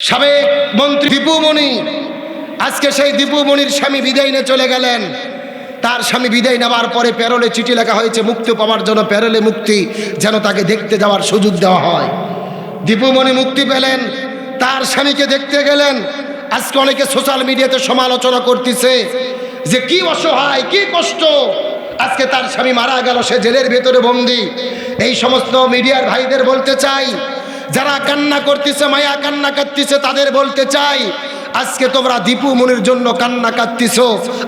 সাবেক মন্ত্রী দীপু মনি আজকে সেই দীপু মনির স্বামী বিদায় নিয়ে চলে গেলেন। তার স্বামী বিদায় নেওয়ার পরে প্যারোলে চিঠি লেখা হয়েছে মুক্তি পাওয়ার জন্য, প্যারোলে মুক্তি যেন তাকে দেখতে যাওয়ার সুযোগ দেওয়া হয়। দীপু মনি মুক্তি পেলেন, তার স্বামীকে দেখতে গেলেন। আজকে অনেকে সোশ্যাল মিডিয়াতে সমালোচনা করতেছে যে কি অসহায়, কি কষ্ট, আজকে তার স্বামী মারা গেল, সে জেলের ভেতরে বন্দী। এই সমস্ত মিডিয়ার ভাইদের বলতে চাই, যারা কান্না করতেছে, মায়া কান্না কাঁদতেছে, তাদের বলতে চাই আজকে তোমরা দীপু মনির জন্য কান্না কাঁদতেছো,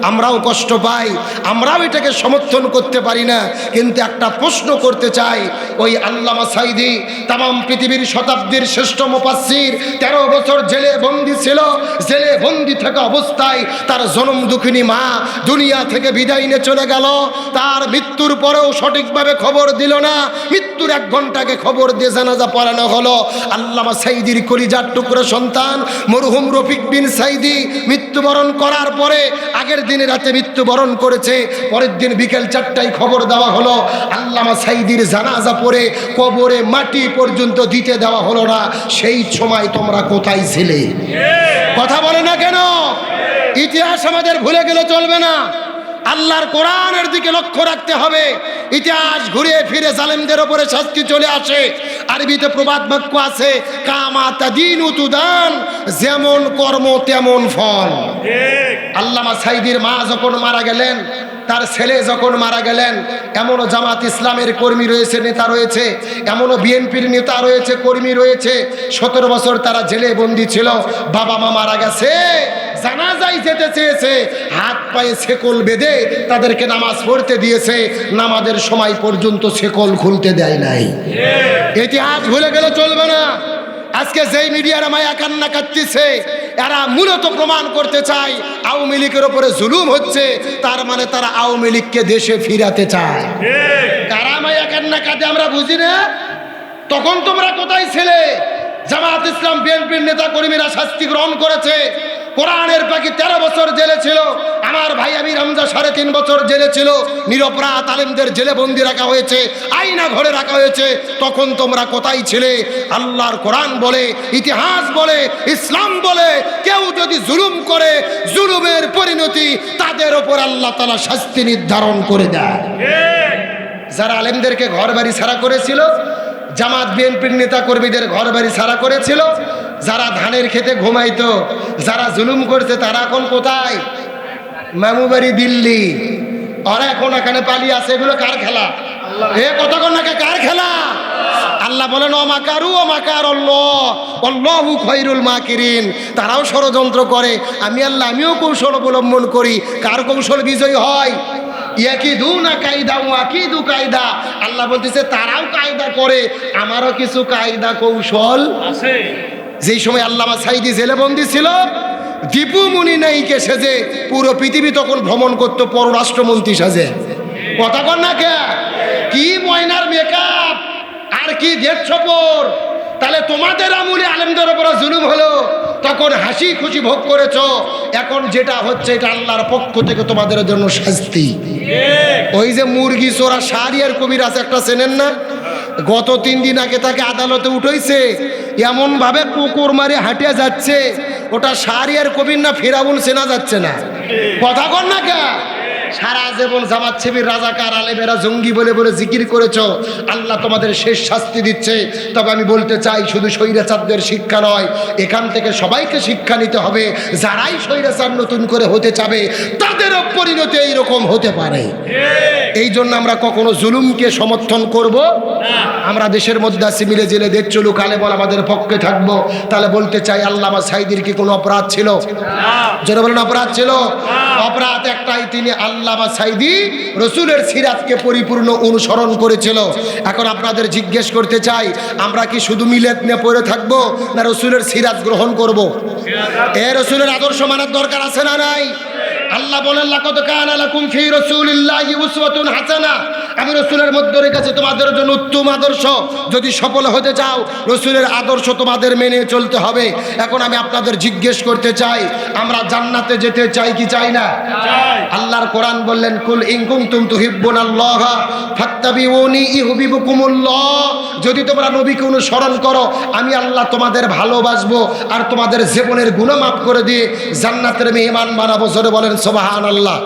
আমরাও কষ্ট পাই, আমরাও এটাকে সমর্থন করতে পারি না। কিন্তু একটা প্রশ্ন করতে চাই, ওই আল্লামা সাঈদী তামাম পৃথিবীর শতাব্দীর শ্রেষ্ঠ মুফাসসির 13 বছর জেলে বন্দী ছিল। জেলে বন্দী থাকা অবস্থায় তার জনম দুঃখিনী মা দুনিয়া থেকে বিদায় নিয়ে চলে গেল। তার মৃত্যুর পরেও সঠিকভাবে খবর দিল না। মৃত্যুর 1 ঘন্টাকে খবর দিয়ে জানাজা পড়ানো হলো। আল্লামা সাঈদীর কলিজার টুকরা সন্তান মরহুম রফিক বিন সাঈদী মৃত্যুবরণ করার পরে আগের দিনে রাতে মৃত্যুবরণ করেছে। পরের দিন বিকেল 4টায় খবর দেওয়া হলো আল্লামা সাঈদীর জানাজা পড়ে কবরে মাটি পর্যন্ত দিতে দেওয়া হলো না। সেই সময় তোমরা কোথায় ছিলে? কথা বলে না কেন? ইতিহাস আমাদের ভুলে গেলে চলবে না, আল্লাহর কোরআনের দিকে লক্ষ্য রাখতে হবে। ইতিহাস ঘুরে ফিরে জালেমদের ওপরে শাস্তি চলে আসে। আরবিতে প্রবাদ বাক্য আছে, কামা তাদিনু তুদান, যেমন কর্ম তেমন ফল। আল্লামা সাঈদীর মা যখন মারা গেলেন, তার ছেলে যখন মারা গেলেন, এমনও জামাত ইসলামের কর্মী রয়েছে, নেতা রয়েছে, এমনও বিএনপির নেতা রয়েছে, কর্মী রয়েছে, 17 বছর তারা জেলে বন্দী ছিল। বাবা মা মারা গেছে, জানাজায় যেতে চেয়েছে, হাত পায়ে শেকল বেঁধে তাদেরকে নামাজ পড়তে দিয়েছে, নামাজের সময় পর্যন্ত শেকল খুলতে দেয় নাই। ইতিহাস ভুলে গেলে চলবে না। আজকে যেই মিডিয়ারা মায়া কান্না কাঁদতেছে, এরা মূলত প্রমাণ করতে চায় আওয়ামী লীগের ওপরে জুলুম হচ্ছে, তার মানে তারা আওয়ামী লীগকে দেশে ফিরাতে চায়। কারা মায়া কান্না কাঁদে আমরা বুঝি না। তখন তোমরা কোথায় ছিলে? জামাত ইসলাম বিএনপির নেতা কর্মীরা শাস্তি গ্রহণ করেছে। কোরআনের পাখি 13 বছর জেলে ছিল। আমার ভাই আমির হামজা 3.5 বছর জেলে ছিল। নিরপরাধ আলেমদের জেলে বন্দি রাখা হয়েছে, আয়না ঘরে রাখা হয়েছে। তখন তোমরা কোথায় ছিলে? আল্লাহর কোরআন বলে, ইতিহাস বলে, ইসলাম বলে, কেউ যদি জুলুম করে, জুলুমের পরিণতি তাদের ওপর আল্লাহ তাআলা শাস্তি নির্ধারণ করে দেয়। যারা আলেমদেরকে ঘর বাড়ি ছাড়া করেছিল, জামাত বিএনপির নেতা কর্মীদের ঘর বাড়ি ছাড়া করেছিল, যারা ধানের খেতে ঘুমাইতো, যারা জুলুম করছে, তারা এখন কোথায়? মামুবাড়ি, দিল্লি। ওরা এখন এখানে পালিয়ে আছে। এগুলো কার খেলা? এ কতক্ষণ নাকি কার খেলা? আল্লাহ বলেন অমাকারু অমাকার আল্লাহু খায়রুল মাকিরিন। তারাও ষড়যন্ত্র করে, আমি আল্লাহ আমিও কৌশল অবলম্বন করি। কার কৌশল বিজয়ী হয়? ইয়াকিদুনা কায়দা ওয়া আকিদু কায়দা। আল্লাহ বলতেছে তারাও কায়দা করে, আমারও কিছু কায়দা কৌশল আছে। যেই সময় আল্লামা সাঈদী জেলে বন্দী ছিল, দীপু মনি নায়িকে সেজে পুরো পৃথিবী তখন ভ্রমণ করতো পররাষ্ট্রমন্ত্রী সাজে। কথা কন না কে? কি ময়নার মেকআপ আর কি দেশ সফর। তাহলে তোমাদের আমলে আলেমদের উপরে জুলুম হলো, তখন হাসি খুশি ভোগ করেছো। এখন যেটা হচ্ছে এটা আল্লাহর পক্ষ থেকে তোমাদের জন্য শাস্তি। ওই যে মুরগি চোরা শাহরিয়ার কবির আছে একটা, চেনেন না? গত 3 দিন আগে তাকে আদালতে উঠাইছে, এমন ভাবে কুকুর মারে হাঁটিয়ে যাচ্ছে, ওটা শাহরিয়ার কবির না ফিরাউন চেনা যাচ্ছে না। কথা কন না কে? সারা জীবন জামাত শিবির রাজাকার আলেমেরা জঙ্গি বলে বলে জিকির করেছো, আল্লাহ তোমাদের শেষ শাস্তি দিচ্ছে। তবে আমি বলতে চাই, শুধু স্বৈরাচারদের শিক্ষা নয়, এখান থেকে সবাইকে শিক্ষা নিতে হবে। যারাই স্বৈরাচার নতুন করে হতে চাবে, তাদেরও পরিণতি এইরকম হতে পারে। এই জন্য আমরা কখনো জুলুমকে সমর্থন করব না। আমরা দেশের মধ্যে আছি, মিলে জেলে দেশ চলুক, আলেমরা আমাদের পক্ষে থাকবো। তাহলে বলতে চাই, আল্লামা সাঈদীর কি কোনো অপরাধ ছিল? যারা বলেন অপরাধ ছিল, অপরাধ একটাই, তিনি আল্লামা সাঈদী রসুলের সিরাতকে পরিপূর্ণ অনুসরণ করেছিল। এখন আপনাদের জিজ্ঞেস করতে চাই, আমরা কি শুধু মিলাদ নিয়ে পড়ে থাকবো, না রসুলের সিরাত গ্রহণ করব? এ রসুলের আদর্শ মানার দরকার আছে না নাই? আল্লাহ বলেন লাকাদ কানা লাকুম ফি রাসূলিল্লাহি উসওয়াতুন হাসানাহ। আমি রসুলের মধ্যে রেখেছি তোমাদের জন্য উত্তম আদর্শ। যদি সফল হতে চাও রসুলের আদর্শ তোমাদের মেনে চলতে হবে। এখন আমি আপনাদের জিজ্ঞেস করতে চাই, আমরা জান্নাতে যেতে চাই কি চাই না? আল্লাহর কোরআন বললেন, কুল ইন কুনতুম তুহিব্বুনাল্লাহ ফাত্তাবিউনি ইউহিব্বুকুমুল্লাহ। যদি তোমরা নবীকে অনুসরণ করো আমি আল্লাহ তোমাদের ভালোবাসবো আর তোমাদের জীবনের গুনাহ মাফ করে দিয়ে জান্নাতের মেহমান বানাবো। জোরে বলেন সুবহানাল্লাহ।